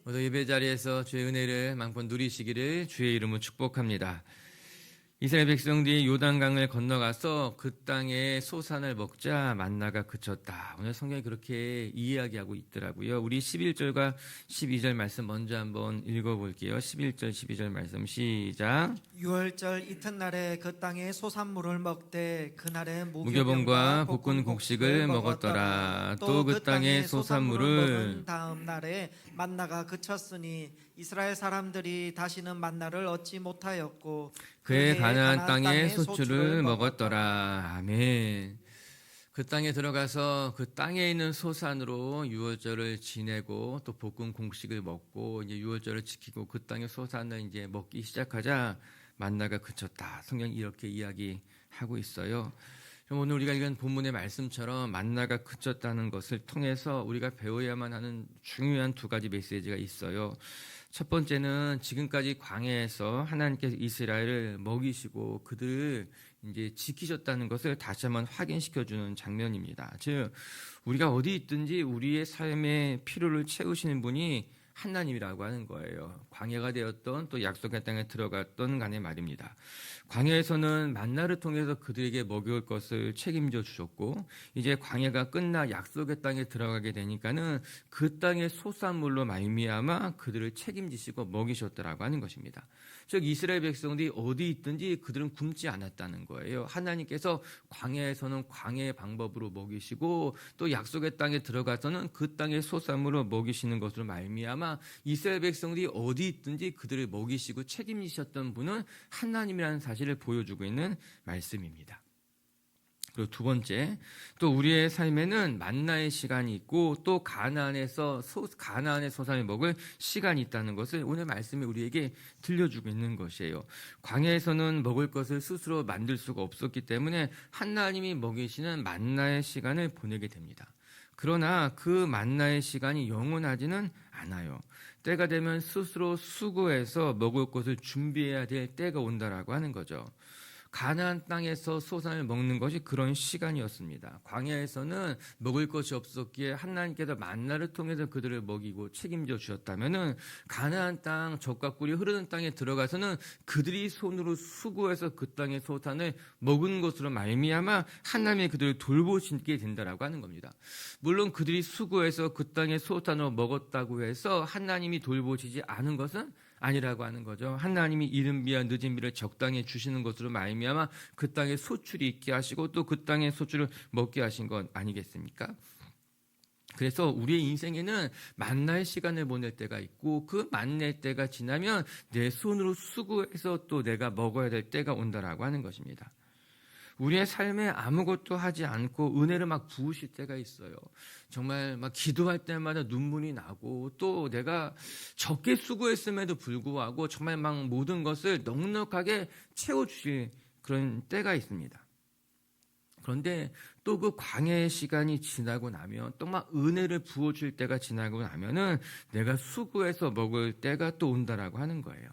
모두 예배 자리에서 주의 은혜를 만번 누리시기를 주의 이름으로 축복합니다. 이스라엘 백성들이 요단강을 건너가서 그 땅에 소산을 먹자 만나가 그쳤다. 오늘 성경이 그렇게 이야기하고 있더라고요. 우리 11절과 12절 말씀 먼저 한번 읽어볼게요. 11절 12절 말씀 시작. 유월절 이튿날에 그 땅에 소산물을 먹되 그날에 무교병과 볶은 곡식을 먹었더라. 또 그 땅에 소산물을 먹은 다음 날에 만나가 그쳤으니 이스라엘 사람들이 다시는 만나를 얻지 못하였고 그의 가나안 땅에 소출을 먹었더라. 아멘. 그 땅에 들어가서 그 땅에 있는 소산으로 유월절을 지내고 또 볶은 곡식을 먹고 이제 유월절을 지키고 그 땅의 소산을 이제 먹기 시작하자 만나가 그쳤다. 성경이 이렇게 이야기하고 있어요. 오늘 우리가 읽은 본문의 말씀처럼 만나가 그쳤다는 것을 통해서 우리가 배워야만 하는 중요한 두 가지 메시지가 있어요. 첫 번째는 지금까지 광야에서 하나님께서 이스라엘을 먹이시고 그들을 이제 지키셨다는 것을 다시 한번 확인시켜주는 장면입니다. 즉, 우리가 어디 있든지 우리의 삶의 필요를 채우시는 분이 하나님이라고 하는 거예요. 광야가 되었던 또 약속의 땅에 들어갔던 간에 말입니다. 광야에서는 만나를 통해서 그들에게 먹일 것을 책임져 주셨고 이제 광야가 끝나 약속의 땅에 들어가게 되니까는 그 땅의 소산물로 말미암아 그들을 책임지시고 먹이셨다라고 하는 것입니다. 즉 이스라엘 백성들이 어디 있든지 그들은 굶지 않았다는 거예요. 하나님께서 광야에서는 광야의 방법으로 먹이시고 또 약속의 땅에 들어가서는 그 땅의 소산물로 먹이시는 것으로 말미암아 이스라엘 백성들이 어디 있든지 그들을 먹이시고 책임지셨던 분은 하나님이라는 사실을 보여주고 있는 말씀입니다. 그리고 두 번째, 또 우리의 삶에는 만나의 시간이 있고 또 가나안의 소산을 먹을 시간이 있다는 것을 오늘 말씀이 우리에게 들려주고 있는 것이에요. 광야에서는 먹을 것을 스스로 만들 수가 없었기 때문에 하나님이 먹이시는 만나의 시간을 보내게 됩니다. 그러나 그 만나의 시간이 영원하지는 않아요. 때가 되면 스스로 수고해서 먹을 것을 준비해야 될 때가 온다라고 하는 거죠. 가나안 땅에서 소산을 먹는 것이 그런 시간이었습니다. 광야에서는 먹을 것이 없었기에 하나님께서 만나를 통해서 그들을 먹이고 책임져 주셨다면은 가나안 땅 젖과 꿀이 흐르는 땅에 들어가서는 그들이 손으로 수고해서 그 땅의 소산을 먹은 것으로 말미암아 하나님이 그들을 돌보시게 된다라고 하는 겁니다. 물론 그들이 수고해서 그 땅의 소산을 먹었다고 해서 하나님이 돌보시지 않은 것은 아니라고 하는 거죠. 하나님이 이른 비와 늦은 비를 적당히 주시는 것으로 말미암아 그 땅에 소출이 있게 하시고 또 그 땅의 소출을 먹게 하신 것 아니겠습니까? 그래서 우리의 인생에는 만나의 시간을 보낼 때가 있고 그 만나의 때가 지나면 내 손으로 수고해서 또 내가 먹어야 될 때가 온다라고 하는 것입니다. 우리의 삶에 아무것도 하지 않고 은혜를 막 부으실 때가 있어요. 정말 막 기도할 때마다 눈물이 나고 또 내가 적게 수고했음에도 불구하고 정말 막 모든 것을 넉넉하게 채워주실 그런 때가 있습니다. 그런데 또 그 광야의 시간이 지나고 나면 또 막 은혜를 부어줄 때가 지나고 나면은 내가 수고해서 먹을 때가 또 온다라고 하는 거예요.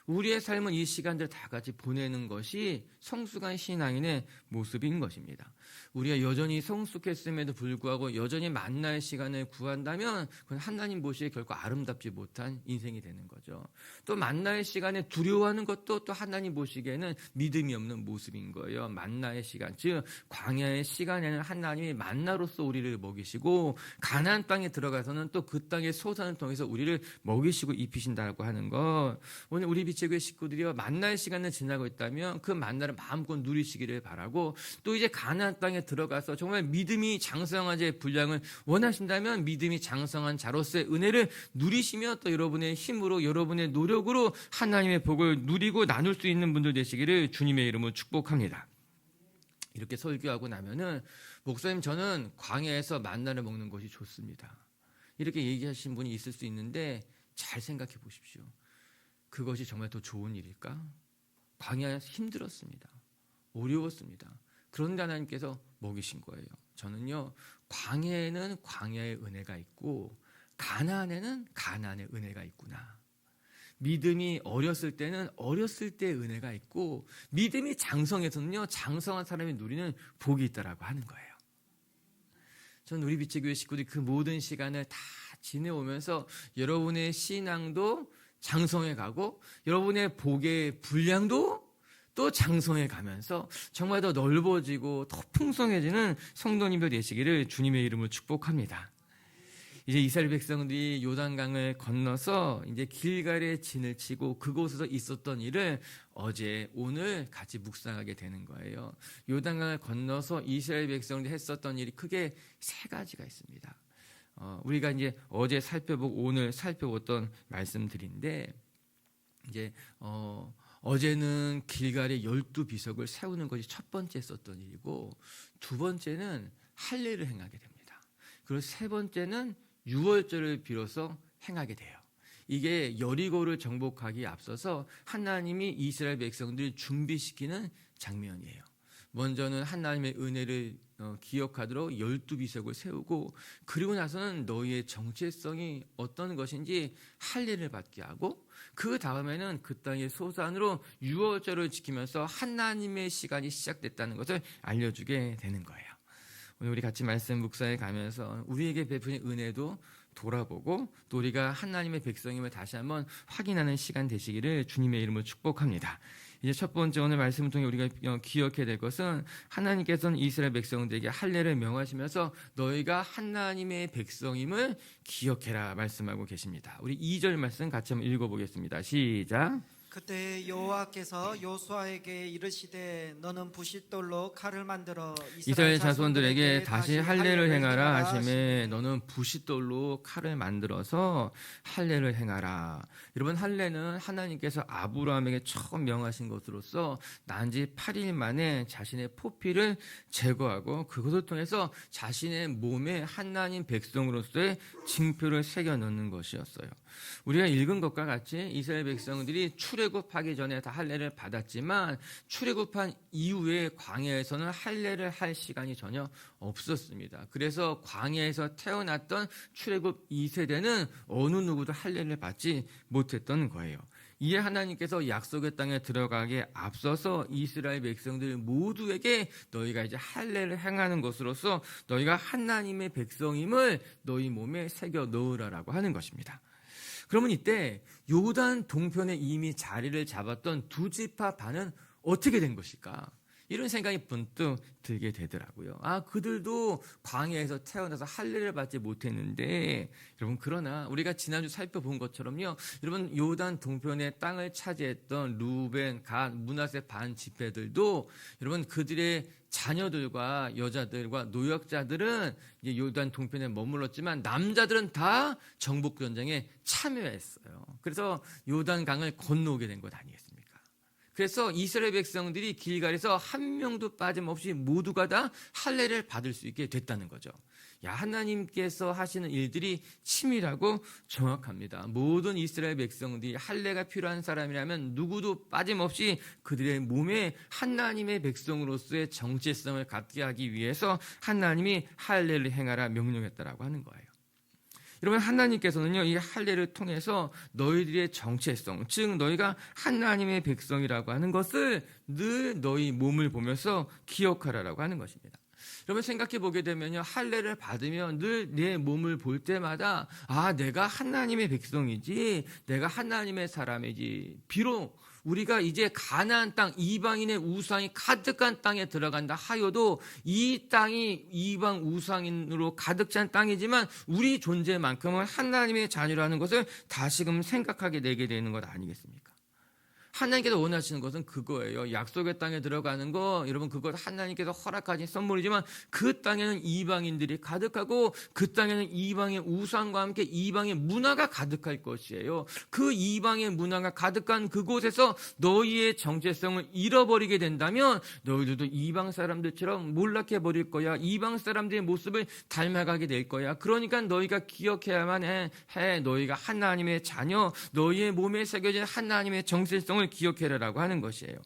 우리의 삶은 이 시간들 다 같이 보내는 것이 성숙한 신앙인의 모습인 것입니다. 우리가 여전히 성숙했음에도 불구하고 여전히 만나의 시간을 구한다면 그건 하나님 보시기에 결코 아름답지 못한 인생이 되는 거죠. 또 만나의 시간에 두려워하는 것도 또 하나님 보시기에는 믿음이 없는 모습인 거예요. 만나의 시간, 즉 광야의 시간에는 하나님이 만나로서 우리를 먹이시고 가나안 땅에 들어가서는 또 그 땅의 소산을 통해서 우리를 먹이시고 입히신다고 하는 것. 오늘 우리 비체교회 식구들이요 만나의 시간을 지나고 있다면 그 만나를 마음껏 누리시기를 바라고 또 이제 가나안 땅에 들어가서 정말 믿음이 장성한 자의 분량을 원하신다면 믿음이 장성한 자로서의 은혜를 누리시며 또 여러분의 힘으로 여러분의 노력으로 하나님의 복을 누리고 나눌 수 있는 분들 되시기를 주님의 이름으로 축복합니다. 이렇게 설교하고 나면은 목사님 저는 광야에서 만나를 먹는 것이 좋습니다. 이렇게 얘기하신 분이 있을 수 있는데 잘 생각해 보십시오. 그것이 정말 더 좋은 일일까? 광야에서 힘들었습니다. 어려웠습니다. 그런데 하나님께서 먹이신 거예요. 저는요 광야에는 광야의 은혜가 있고 가나안에는 가나안의 은혜가 있구나. 믿음이 어렸을 때는 어렸을 때의 은혜가 있고 믿음이 장성해서는요 장성한 사람이 누리는 복이 있다라고 하는 거예요. 저는 우리 비체교회 식구들이 그 모든 시간을 다 지내오면서 여러분의 신앙도 장성해 가고 여러분의 복의 분량도 또 장성해 가면서 정말 더 넓어지고 더 풍성해지는 성도님들 되시기를 주님의 이름으로 축복합니다. 이제 이스라엘 백성들이 요단강을 건너서 이제 길갈에 진을 치고 그곳에서 있었던 일을 어제 오늘 같이 묵상하게 되는 거예요. 요단강을 건너서 이스라엘 백성들이 했었던 일이 크게 세 가지가 있습니다. 우리가 이제 어제 살펴보고 오늘 살펴봤던 말씀들인데 이제 어제는 길갈에 12비석을 세우는 것이 첫 번째 썼던 일이고 두 번째는 할례를 행하게 됩니다. 그리고 세 번째는 유월절을 빌어서 행하게 돼요. 이게 여리고를 정복하기에 앞서서 하나님이 이스라엘 백성들을 준비시키는 장면이에요. 먼저는 하나님의 은혜를 기억하도록 12비석을 세우고 그리고 나서는 너희의 정체성이 어떤 것인지 할례를 받게 하고 그 다음에는 그 땅의 소산으로 유월절을 지키면서 하나님의 시간이 시작됐다는 것을 알려주게 되는 거예요. 오늘 우리 같이 말씀 묵상해 가면서 우리에게 베푸신 은혜도 돌아보고 또 우리가 하나님의 백성임을 다시 한번 확인하는 시간 되시기를 주님의 이름으로 축복합니다. 이제 첫 번째 오늘 말씀을 통해 우리가 기억해야 될 것은 하나님께서는 이스라엘 백성들에게 할례를 명하시면서 너희가 하나님의 백성임을 기억해라 말씀하고 계십니다. 우리 2절 말씀 같이 한번 읽어보겠습니다. 시작. 그때 여호와께서 요수아에게 이르시되 너는 부싯돌로 칼을 만들어 이스라엘 자손들에게 다시 할례를 행하라 하시매 너는 부싯돌로 칼을 만들어서 할례를 행하라. 여러분 할례는 하나님께서 아브라함에게 처음 명하신 것으로서 난지 8일 만에 자신의 포피를 제거하고 그것을 통해서 자신의 몸에 하나님 백성으로서의 징표를 새겨 넣는 것이었어요. 우리가 읽은 것과 같이 이스라엘 백성들이 출애굽하기 전에 다 할례를 받았지만 출애굽한 이후에 광야에서는 할례를 할 시간이 전혀 없었습니다. 그래서 광야에서 태어났던 출애굽 2세대는 어느 누구도 할례를 받지 못했던 거예요. 이에 하나님께서 약속의 땅에 들어가기에 앞서서 이스라엘 백성들 모두에게 너희가 이제 할례를 행하는 것으로서 너희가 하나님의 백성임을 너희 몸에 새겨 넣으라라고 하는 것입니다. 그러면 이때 요단 동편에 이미 자리를 잡았던 두 지파 반은 어떻게 된 것일까? 이런 생각이 번뜩 들게 되더라고요. 그들도 광야에서 태어나서 할례를 받지 못했는데 여러분 그러나 우리가 지난주 살펴본 것처럼요. 여러분 요단 동편의 땅을 차지했던 루벤, 갓, 므낫세 반 지파들도 여러분 그들의 자녀들과 여자들과 노역자들은 이제 요단 동편에 머물렀지만 남자들은 다 정복 전쟁에 참여했어요. 그래서 요단 강을 건너오게 된 것 아니겠습니까? 그래서 이스라엘 백성들이 길갈에서 한 명도 빠짐없이 모두가 다 할례를 받을 수 있게 됐다는 거죠. 하나님께서 하시는 일들이 치밀하고 정확합니다. 모든 이스라엘 백성들이 할례가 필요한 사람이라면 누구도 빠짐없이 그들의 몸에 하나님의 백성으로서의 정체성을 갖게 하기 위해서 하나님이 할례를 행하라 명령했다라고 하는 거예요. 여러분 하나님께서는요 이 할례를 통해서 너희들의 정체성, 즉 너희가 하나님의 백성이라고 하는 것을 늘 너희 몸을 보면서 기억하라라고 하는 것입니다. 여러분 생각해 보게 되면요 할례를 받으면 늘 내 몸을 볼 때마다 내가 하나님의 백성이지, 내가 하나님의 사람이지. 비록 우리가 이제 가나안 땅 이방인의 우상이 가득한 땅에 들어간다 하여도 이 땅이 이방 우상인으로 가득 찬 땅이지만 우리 존재만큼은 하나님의 자녀라는 것을 다시금 생각하게 되게 되는 것 아니겠습니까? 하나님께서 원하시는 것은 그거예요. 약속의 땅에 들어가는 거, 여러분 그것 하나님께서 허락하신 선물이지만 그 땅에는 이방인들이 가득하고 그 땅에는 이방의 우상과 함께 이방의 문화가 가득할 것이에요. 그 이방의 문화가 가득한 그곳에서 너희의 정체성을 잃어버리게 된다면 너희들도 이방 사람들처럼 몰락해버릴 거야. 이방 사람들의 모습을 닮아가게 될 거야. 그러니까 너희가 기억해야만 해. 너희가 하나님의 자녀, 너희의 몸에 새겨진 하나님의 정체성을 기억해라라고 하는 것이에요.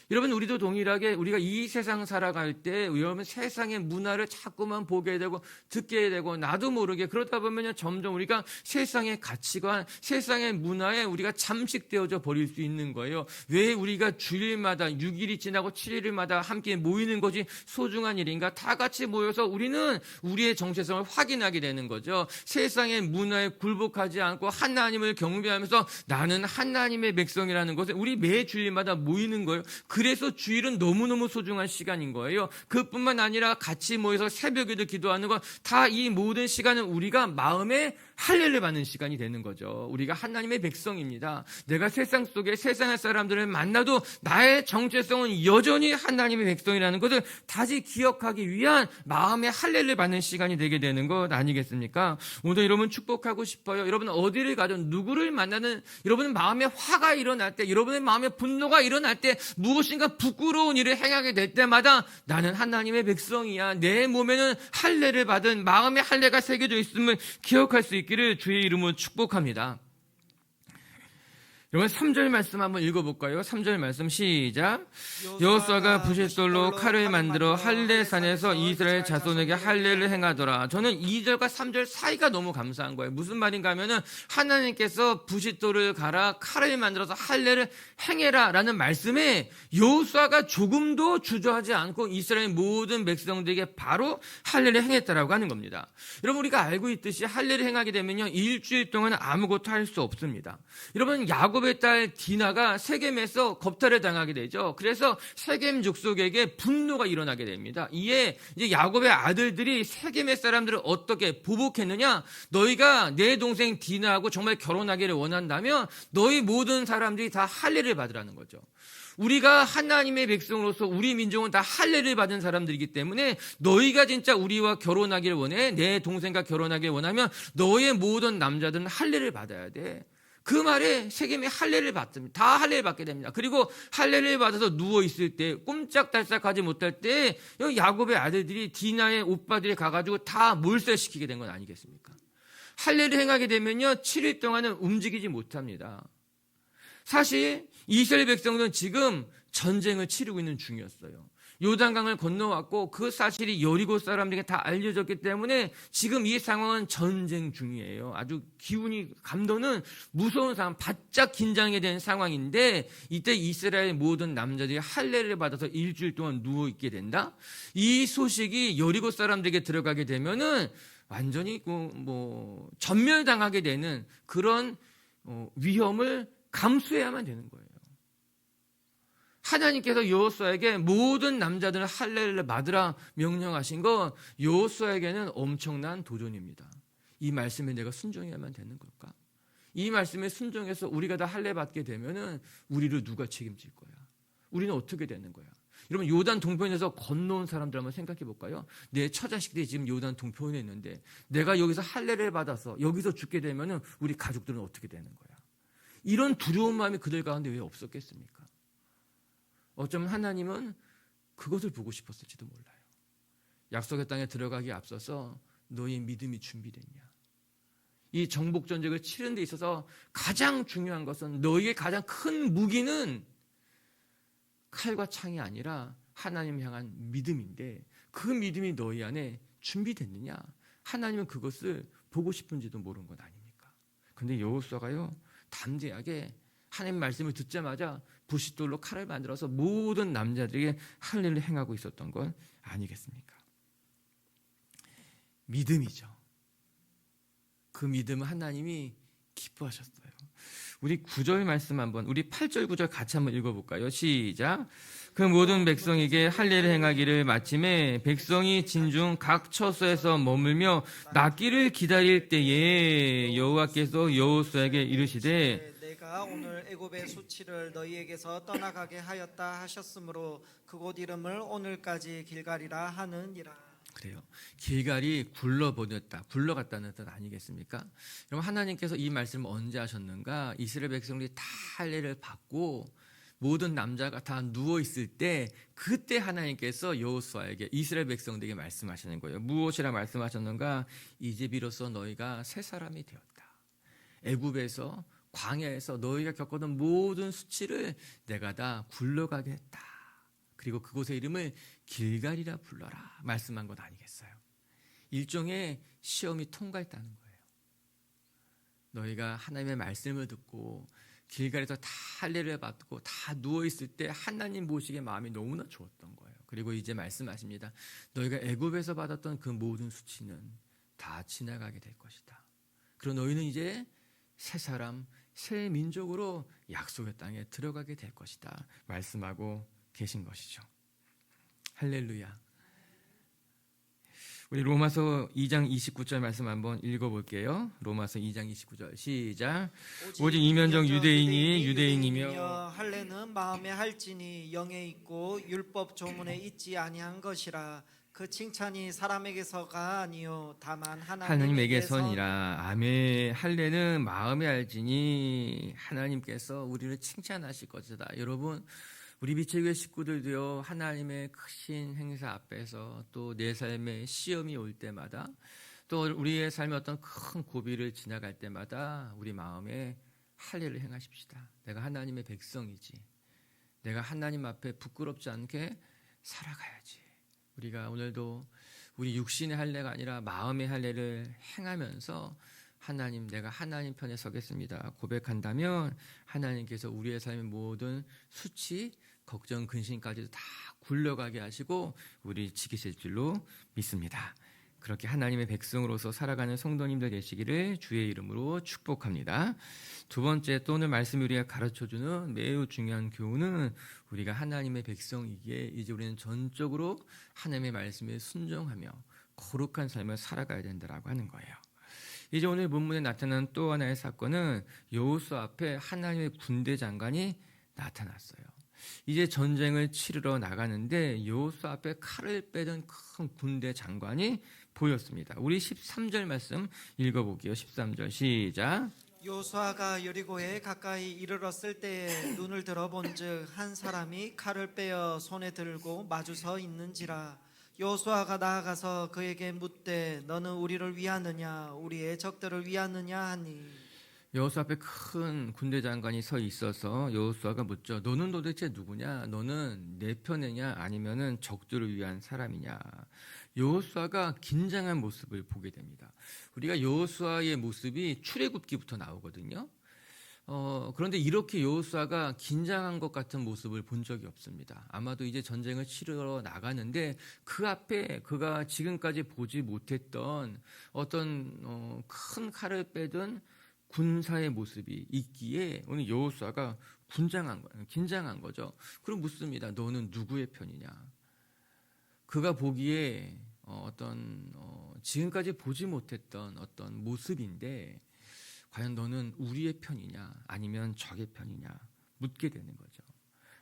여러분, 우리도 동일하게 우리가 이 세상 살아갈 때 여러분 세상의 문화를 자꾸만 보게 되고 듣게 되고 나도 모르게 그러다 보면 점점 우리가 세상의 가치관, 세상의 문화에 우리가 잠식되어져 버릴 수 있는 거예요. 왜 우리가 주일마다 6일이 지나고 7일마다 함께 모이는 것이 소중한 일인가? 다 같이 모여서 우리는 우리의 정체성을 확인하게 되는 거죠. 세상의 문화에 굴복하지 않고 하나님을 경배하면서 나는 하나님의 백성이라는 것을 우리 매 주일마다 모이는 거예요. 그래서 주일은 너무너무 소중한 시간인 거예요. 그뿐만 아니라 같이 모여서 새벽에도 기도하는 것, 다 이 모든 시간은 우리가 마음에 할례를 받는 시간이 되는 거죠. 우리가 하나님의 백성입니다. 내가 세상 속에 세상의 사람들을 만나도 나의 정체성은 여전히 하나님의 백성이라는 것을 다시 기억하기 위한 마음의 할례를 받는 시간이 되게 되는 것 아니겠습니까? 오늘 여러분 축복하고 싶어요. 여러분 어디를 가든 누구를 만나는 여러분 마음에 화가 일어날 때, 여러분의 마음에 분노가 일어날 때, 무엇인가 부끄러운 일을 행하게 될 때마다 나는 하나님의 백성이야. 내 몸에는 할례를 받은 마음의 할례가 새겨져 있음을 기억할 수 있기를 주의 이름으로 축복합니다. 여러분 3절 말씀 한번 읽어볼까요? 3절 말씀 시작. 여호수아가 부싯돌로 칼을 만들어 할례산에서 이스라엘 자손에게 할례를 행하더라. 저는 2절과 3절 사이가 너무 감사한 거예요. 무슨 말인가 하면은 하나님께서 부싯돌을 갈아 칼을 만들어서 할례를 행해라 라는 말씀에 여호수아가 조금도 주저하지 않고 이스라엘 모든 백성들에게 바로 할례를 행했다라고 하는 겁니다. 여러분 우리가 알고 있듯이 할례를 행하게 되면요 일주일 동안 아무것도 할 수 없습니다. 여러분 야곱의 딸 디나가 세겜에서 겁탈을 당하게 되죠. 그래서 세겜 족속에게 분노가 일어나게 됩니다. 이에 이제 야곱의 아들들이 세겜의 사람들을 어떻게 보복했느냐? 너희가 내 동생 디나하고 정말 결혼하기를 원한다면 너희 모든 사람들이 다 할례를 받으라는 거죠. 우리가 하나님의 백성으로서 우리 민족은 다 할례를 받은 사람들이기 때문에 너희가 진짜 우리와 결혼하기를 원해, 내 동생과 결혼하기를 원하면 너의 모든 남자들은 할례를 받아야 돼. 그 말에 세겜이 할례를 받습니다. 다 할례를 받게 됩니다. 그리고 할례를 받아서 누워 있을 때 꼼짝달싹하지 못할 때 야곱의 아들들이 디나의 오빠들이 가가지고 다 몰살시키게 된 건 아니겠습니까? 할례를 행하게 되면요 7일 동안은 움직이지 못합니다. 사실 이스라엘 백성들은 지금 전쟁을 치르고 있는 중이었어요. 요단강을 건너왔고 그 사실이 여리고 사람들에게 다 알려졌기 때문에 지금 이 상황은 전쟁 중이에요. 아주 기운이 감도는 무서운 상황, 바짝 긴장이 된 상황인데 이때 이스라엘 모든 남자들이 할례를 받아서 일주일 동안 누워있게 된다? 이 소식이 여리고 사람들에게 들어가게 되면은 완전히 전멸당하게 되는 그런 위험을 감수해야만 되는 거예요. 하나님께서 여호수아에게 모든 남자들은 할례를 받으라 명령하신 건 여호수아에게는 엄청난 도전입니다. 이 말씀에 내가 순종해야만 되는 걸까? 이 말씀에 순종해서 우리가 다 할례 받게 되면은 우리를 누가 책임질 거야? 우리는 어떻게 되는 거야? 여러분 요단 동편에서 건너온 사람들 한번 생각해 볼까요? 내 처자식들이 지금 요단 동편에 있는데 내가 여기서 할례를 받아서 여기서 죽게 되면은 우리 가족들은 어떻게 되는 거야? 이런 두려운 마음이 그들 가운데 왜 없었겠습니까? 어쩌면 하나님은 그것을 보고 싶었을지도 몰라요. 약속의 땅에 들어가기에 앞서서 너의 믿음이 준비됐냐? 이 정복전쟁을 치르는 데 있어서 가장 중요한 것은 너희의 가장 큰 무기는 칼과 창이 아니라 하나님 향한 믿음인데 그 믿음이 너희 안에 준비됐느냐? 하나님은 그것을 보고 싶은지도 모르는 것 아닙니까? 그런데 여호수아가요 담대하게 하나님 말씀을 듣자마자 부싯돌로 칼을 만들어서 모든 남자들에게 할례를 행하고 있었던 건 아니겠습니까? 믿음이죠. 그 믿음은 하나님이 기뻐하셨어요. 우리 9절 말씀 한번, 우리 8절 9절 같이 한번 읽어볼까요? 시작. 그 모든 백성에게 할례를 행하기를 마침에 백성이 진중 각 처소에서 머물며 낫기를 기다릴 때에 여호와께서 여호수아에게 이르시되 내가 오늘 애굽의 수치를 너희에게서 떠나가게 하였다 하셨으므로 그곳 이름을 오늘까지 길갈이라 하느니라. 그래요. 길갈이 굴러갔다는 뜻 아니겠습니까? 그럼 하나님께서 이 말씀을 언제 하셨는가? 이스라엘 백성들이 다 할례를 받고 모든 남자가 다 누워 있을 때 그때 하나님께서 여호수아에게 이스라엘 백성들에게 말씀하시는 거예요. 무엇이라 말씀하셨는가? 이제 비로소 너희가 새 사람이 되었다. 애굽에서 광야에서 너희가 겪었던 모든 수치를 내가 다 굴러가게 했다. 그리고 그곳의 이름을 길갈이라 불러라 말씀한 것 아니겠어요? 일종의 시험이 통과했다는 거예요. 너희가 하나님의 말씀을 듣고 길갈에서 다 할례를 받고 다 누워있을 때 하나님 보시기에 마음이 너무나 좋았던 거예요. 그리고 이제 말씀하십니다. 너희가 애굽에서 받았던 그 모든 수치는 다 지나가게 될 것이다. 그리고 너희는 이제 새 사람, 새 민족으로 약속의 땅에 들어가게 될 것이다 말씀하고 계신 것이죠. 할렐루야. 우리 로마서 2장 29절 말씀 한번 읽어볼게요. 로마서 2장 29절 시작. 오직 이면적 유대인이 유대인이며 할례는 마음에 할지니 영에 있고 율법 조문에 있지 아니한 것이라. 그 칭찬이 사람에게서가 아니요 다만 하나님에게서니라. 아멘. 할례는 마음에 알지니 하나님께서 우리를 칭찬하실 것이다. 여러분, 우리 빛의 식구들도요, 하나님의 크신 행사 앞에서 또 내 삶에 시험이 올 때마다 또 우리의 삶의 어떤 큰 고비를 지나갈 때마다 우리 마음에 할례를 행하십시다. 내가 하나님의 백성이지. 내가 하나님 앞에 부끄럽지 않게 살아가야지. 우리가 오늘도 우리 육신의 할례가 아니라 마음의 할례를 행하면서 하나님, 내가 하나님 편에 서겠습니다 고백한다면 하나님께서 우리의 삶의 모든 수치, 걱정, 근심까지도 다 굴러가게 하시고 우리 지키실 줄로 믿습니다. 그렇게 하나님의 백성으로서 살아가는 성도님들 되시기를 주의 이름으로 축복합니다. 두 번째, 또 오늘 말씀이 우리가 가르쳐주는 매우 중요한 교훈은 우리가 하나님의 백성이기에 이제 우리는 전적으로 하나님의 말씀에 순종하며 거룩한 삶을 살아가야 된다라고 하는 거예요. 이제 오늘 본문에 나타난 또 하나의 사건은 여호수아 앞에 하나님의 군대 장관이 나타났어요. 이제 전쟁을 치르러 나가는데 여호수아 앞에 칼을 빼던 큰 군대 장관이 보였습니다. 우리 13절 말씀 읽어볼게요. 13절 시작. 여호수아가 여리고에 가까이 이르렀을 때에 눈을 들어본즉 한 사람이 칼을 빼어 손에 들고 마주 서 있는지라. 여호수아가 나아가서 그에게 묻되 너는 우리를 위하느냐 우리의 적들을 위하느냐 하니. 여호수아 앞에 큰 군대 장관이 서 있어서 여호수아가 묻죠. 너는 도대체 누구냐? 너는 내 편이냐? 아니면은 적들을 위한 사람이냐? 여호수아가 긴장한 모습을 보게 됩니다. 우리가 여호수아의 모습이 출애굽기부터 나오거든요. 그런데 이렇게 여호수아가 긴장한 것 같은 모습을 본 적이 없습니다. 아마도 이제 전쟁을 치르러 나가는데 그 앞에 그가 지금까지 보지 못했던 어떤 큰 칼을 빼든 군사의 모습이 있기에 오늘 여호수아가 긴장한 거죠. 그럼 묻습니다. 너는 누구의 편이냐? 그가 보기에 지금까지 보지 못했던 어떤 모습인데 과연 너는 우리의 편이냐 아니면 적의 편이냐 묻게 되는 거죠.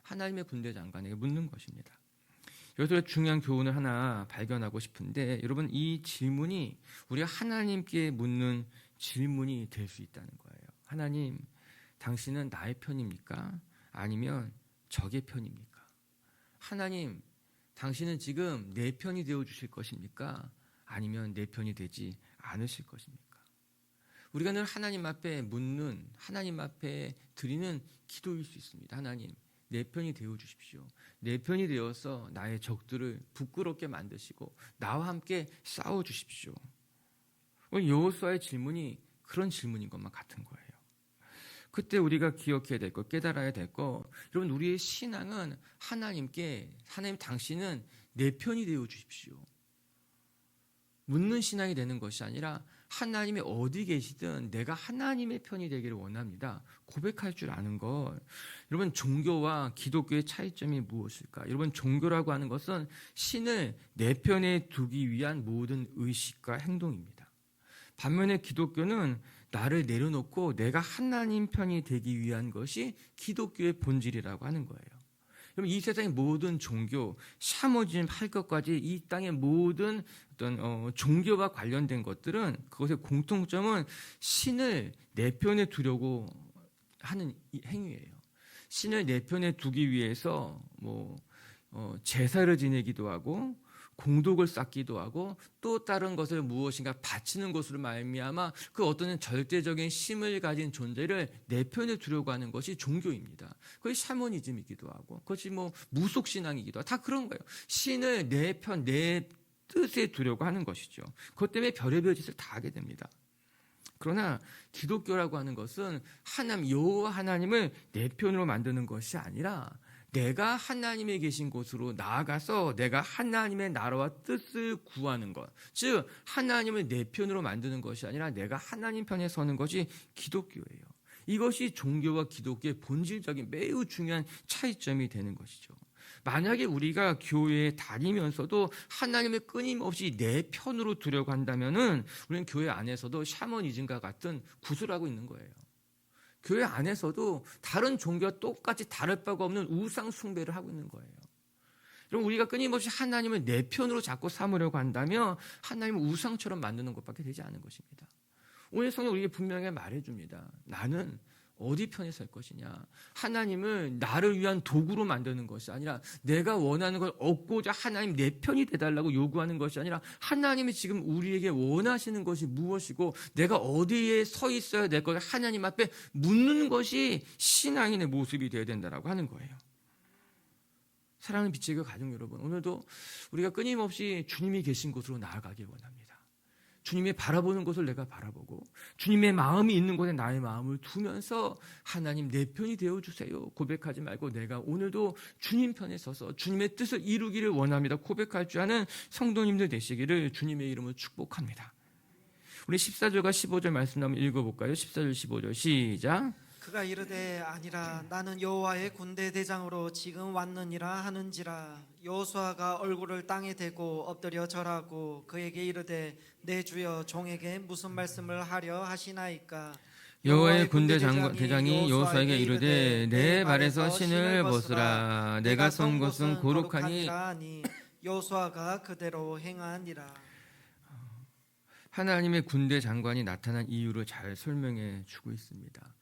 하나님의 군대 장관에게 묻는 것입니다. 여기서 중요한 교훈을 하나 발견하고 싶은데 여러분, 이 질문이 우리가 하나님께 묻는 질문이 될 수 있다는 거예요. 하나님, 당신은 나의 편입니까? 아니면 적의 편입니까? 하나님, 당신은 지금 내 편이 되어주실 것입니까? 아니면 내 편이 되지 않으실 것입니까? 우리가 늘 하나님 앞에 묻는, 하나님 앞에 드리는 기도일 수 있습니다. 하나님, 내 편이 되어주십시오. 내 편이 되어서 나의 적들을 부끄럽게 만드시고 나와 함께 싸워주십시오. 오늘 여호수아의 질문이 그런 질문인 것만 같은 거예요. 그때 우리가 기억해야 될 것, 깨달아야 될 것, 여러분, 우리의 신앙은 하나님 당신은 내 편이 되어주십시오. 묻는 신앙이 되는 것이 아니라 하나님이 어디 계시든 내가 하나님의 편이 되기를 원합니다. 고백할 줄 아는 것. 여러분, 종교와 기독교의 차이점이 무엇일까? 여러분, 종교라고 하는 것은 신을 내 편에 두기 위한 모든 의식과 행동입니다. 반면에 기독교는 나를 내려놓고 내가 하나님 편이 되기 위한 것이 기독교의 본질이라고 하는 거예요. 그럼 이 세상의 모든 종교, 샤머니즘 할 것까지 이 땅의 모든 어떤 종교와 관련된 것들은 그것의 공통점은 신을 내 편에 두려고 하는 행위예요. 신을 내 편에 두기 위해서 제사를 지내기도 하고 공덕을 쌓기도 하고 또 다른 것을 무엇인가 바치는 것으로 말미암아 그 어떤 절대적인 힘을 가진 존재를 내 편에 두려고 하는 것이 종교입니다. 그것이 샤머니즘이기도 하고 그것이 뭐 무속신앙이기도 하고 다 그런 거예요. 신을 내 편, 내 뜻에 두려고 하는 것이죠. 그것 때문에 별의별 짓을 다 하게 됩니다. 그러나 기독교라고 하는 것은 여호와 하나님을 내 편으로 만드는 것이 아니라 내가 하나님의 계신 곳으로 나아가서 내가 하나님의 나라와 뜻을 구하는 것, 즉 하나님을 내 편으로 만드는 것이 아니라 내가 하나님 편에 서는 것이 기독교예요. 이것이 종교와 기독교의 본질적인 매우 중요한 차이점이 되는 것이죠. 만약에 우리가 교회에 다니면서도 하나님을 끊임없이 내 편으로 두려고 한다면은 우리는 교회 안에서도 샤머니즘과 같은 구슬하고 있는 거예요. 교회 안에서도 다른 종교와 똑같이 다를 바가 없는 우상 숭배를 하고 있는 거예요. 그럼 우리가 끊임없이 하나님을 내 편으로 자꾸 삼으려고 한다면 하나님을 우상처럼 만드는 것밖에 되지 않은 것입니다. 오늘 성경 우리에게 분명히 말해줍니다. 나는 어디 편에 설 것이냐. 하나님을 나를 위한 도구로 만드는 것이 아니라 내가 원하는 걸 얻고자 하나님 내 편이 되달라고 요구하는 것이 아니라 하나님이 지금 우리에게 원하시는 것이 무엇이고 내가 어디에 서 있어야 될 것을 하나님 앞에 묻는 것이 신앙인의 모습이 되어야 된다고 하는 거예요. 사랑하는 빛의 교회 가족 여러분, 오늘도 우리가 끊임없이 주님이 계신 곳으로 나아가길 원합니다. 주님의 바라보는 것을 내가 바라보고 주님의 마음이 있는 곳에 나의 마음을 두면서 하나님 내 편이 되어주세요 고백하지 말고 내가 오늘도 주님 편에 서서 주님의 뜻을 이루기를 원합니다 고백할 줄 아는 성도님들 되시기를 주님의 이름으로 축복합니다. 우리 14절과 15절 말씀 한번 읽어볼까요? 14절 15절 시작. 그가 이르되 아니라 나는 여호와의 군대 대장으로 지금 왔느니라 하는지라. 여호수아가 얼굴을 땅에 대고 엎드려 절하고 그에게 이르되 내 주여 종에게 무슨 말씀을 하려 하시나이까. 여호와의 군대 대장이 여호수아에게 이르되 내 발에서 신을 벗으라. 내가 선 곳은 거룩하니. 여호수아가 그대로 행하니라. 하나님의 군대 장관이 나타난 이유를 잘 설명해 주고 있습니다.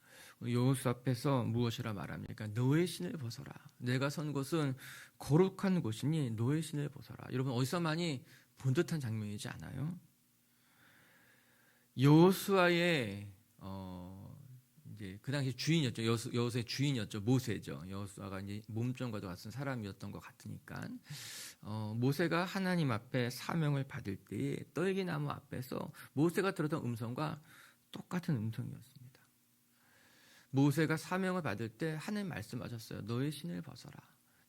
여호수 앞에서 무엇이라 말합니까? 너의 신을 벗어라. 내가 선 곳은 거룩한 곳이니 너의 신을 벗어라. 여러분 어디서 많이 본 듯한 장면이지 않아요? 여호수아의 이제 그 당시 주인이었죠. 여호수아의 주인이었죠. 모세죠. 여호수아가 이제 몸종과도 같은 사람이었던 것 같으니까 모세가 하나님 앞에 사명을 받을 때에 떨기나무 앞에서 모세가 들었던 음성과 똑같은 음성이었습니다. 모세가 사명을 받을 때 하나님 말씀하셨어요. 너의 신을 벗어라.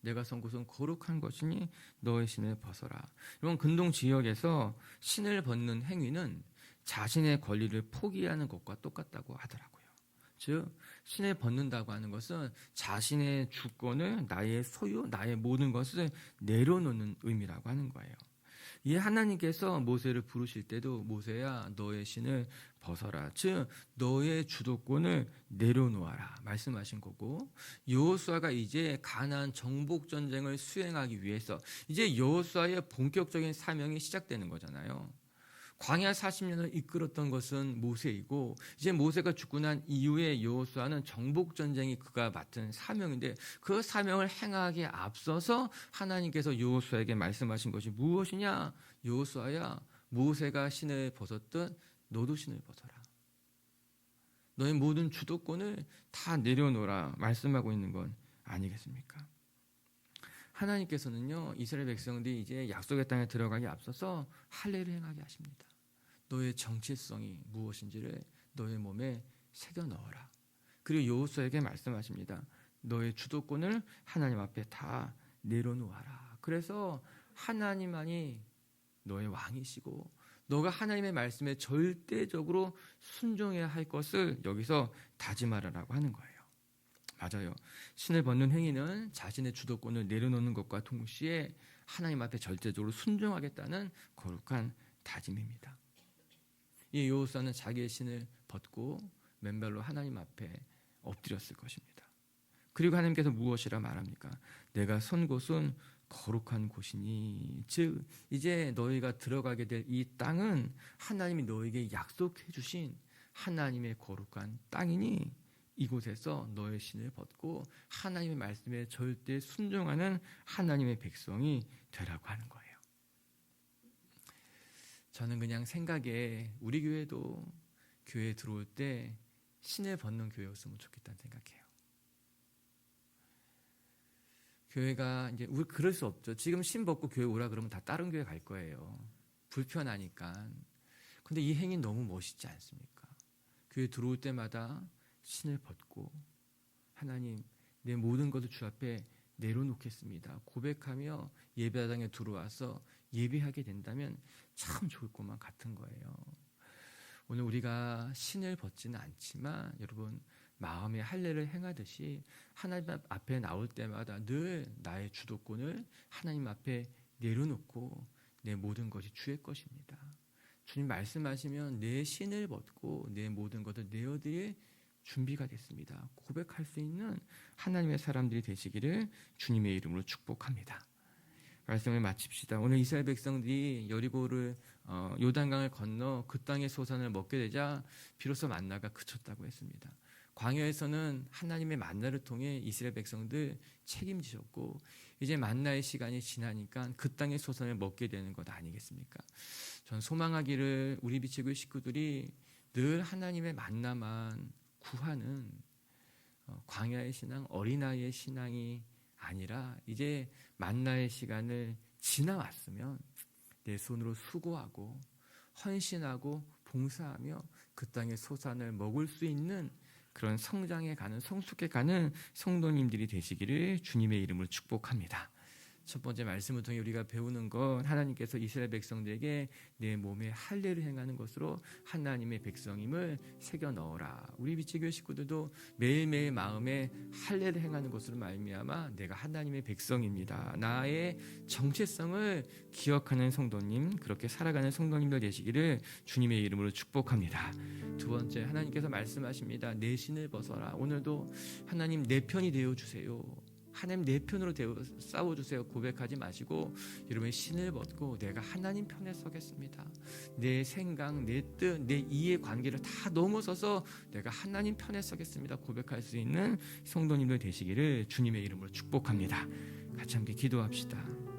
내가 선 곳은 거룩한 것이니 너의 신을 벗어라. 이런 근동 지역에서 신을 벗는 행위는 자신의 권리를 포기하는 것과 똑같다고 하더라고요. 즉 신을 벗는다고 하는 것은 자신의 주권을 나의 소유, 나의 모든 것을 내려놓는 의미라고 하는 거예요. 이 하나님께서 모세를 부르실 때도 모세야 너의 신을 벗어라. 즉 너의 주도권을 내려놓아라 말씀하신 거고 여호수아가 이제 가나안 정복 전쟁을 수행하기 위해서 이제 여호수아의 본격적인 사명이 시작되는 거잖아요. 광야 40년을 이끌었던 것은 모세이고 이제 모세가 죽고 난 이후에 여호수아는 정복 전쟁이 그가 맡은 사명인데 그 사명을 행하기에 앞서서 하나님께서 여호수아에게 말씀하신 것이 무엇이냐? 여호수아야 모세가 신을 벗었듯 너도 신을 벗어라. 너의 모든 주도권을 다 내려놓으라 말씀하고 있는 건 아니겠습니까? 하나님께서는요 이스라엘 백성들이 이제 약속의 땅에 들어가기 앞서서 할례를 행하게 하십니다. 너의 정체성이 무엇인지를 너의 몸에 새겨 넣어라. 그리고 여호수아에게 말씀하십니다. 너의 주도권을 하나님 앞에 다 내려놓아라. 그래서 하나님만이 너의 왕이시고 너가 하나님의 말씀에 절대적으로 순종해야 할 것을 여기서 다짐하라고 하는 거예요. 맞아요. 신을 벗는 행위는 자신의 주도권을 내려놓는 것과 동시에 하나님 앞에 절대적으로 순종하겠다는 거룩한 다짐입니다. 이 여호수아는 자기의 신을 벗고 맨발로 하나님 앞에 엎드렸을 것입니다. 그리고 하나님께서 무엇이라 말합니까? 내가 선 곳은 거룩한 곳이니 즉 이제 너희가 들어가게 될 이 땅은 하나님이 너에게 약속해 주신 하나님의 거룩한 땅이니 이곳에서 너의 신을 벗고 하나님의 말씀에 절대 순종하는 하나님의 백성이 되라고 하는 거예요. 저는 그냥 생각에 우리 교회도 교회에 들어올 때 신을 벗는 교회였으면 좋겠다는 생각해요. 교회가 이제 우리 그럴 수 없죠. 지금 신 벗고 교회 오라 그러면 다 다른 교회 갈 거예요. 불편하니까. 근데 이 행위 너무 멋있지 않습니까? 교회 들어올 때마다 신을 벗고 하나님 내 모든 것을 주 앞에 내려놓겠습니다 고백하며 예배당에 들어와서 예배하게 된다면 참 좋을 것만 같은 거예요. 오늘 우리가 신을 벗지는 않지만 여러분 마음의 할례를 행하듯이 하나님 앞에 나올 때마다 늘 나의 주도권을 하나님 앞에 내려놓고 내 모든 것이 주의 것입니다. 주님 말씀하시면 내 신을 벗고 내 모든 것을 내어드릴 준비가 됐습니다. 고백할 수 있는 하나님의 사람들이 되시기를 주님의 이름으로 축복합니다. 말씀을 마칩시다. 오늘 이스라엘 백성들이 여리고를 요단강을 건너 그 땅의 소산을 먹게 되자 비로소 만나가 그쳤다고 했습니다. 광야에서는 하나님의 만나를 통해 이스라엘 백성들 책임지셨고 이제 만나의 시간이 지나니까 그 땅의 소산을 먹게 되는 것 아니겠습니까? 전 소망하기를 우리 비치교 식구들이 늘 하나님의 만나만 구하는 광야의 신앙, 어린아이의 신앙이 아니라 이제 만나의 시간을 지나왔으면 내 손으로 수고하고 헌신하고 봉사하며 그 땅의 소산을 먹을 수 있는 그런 성장해 가는 성숙해 가는 성도님들이 되시기를 주님의 이름으로 축복합니다. 첫 번째 말씀을 통해 우리가 배우는 건 하나님께서 이스라엘 백성들에게 내 몸에 할례를 행하는 것으로 하나님의 백성임을 새겨 넣어라. 우리 비치교 식구들도 매일매일 마음에 할례를 행하는 것으로 말미암아 내가 하나님의 백성입니다. 나의 정체성을 기억하는 성도님, 그렇게 살아가는 성도님들 되시기를 주님의 이름으로 축복합니다. 두 번째, 하나님께서 말씀하십니다. 내 신을 벗어라. 오늘도 하나님 내 편이 되어주세요. 하나님 내 편으로 싸워주세요. 고백하지 마시고 여러분의 신을 벗고 내가 하나님 편에 서겠습니다. 내 생각, 내 뜻, 내 이해 관계를 다 넘어서서 내가 하나님 편에 서겠습니다. 고백할 수 있는 성도님들 되시기를 주님의 이름으로 축복합니다. 같이 함께 기도합시다.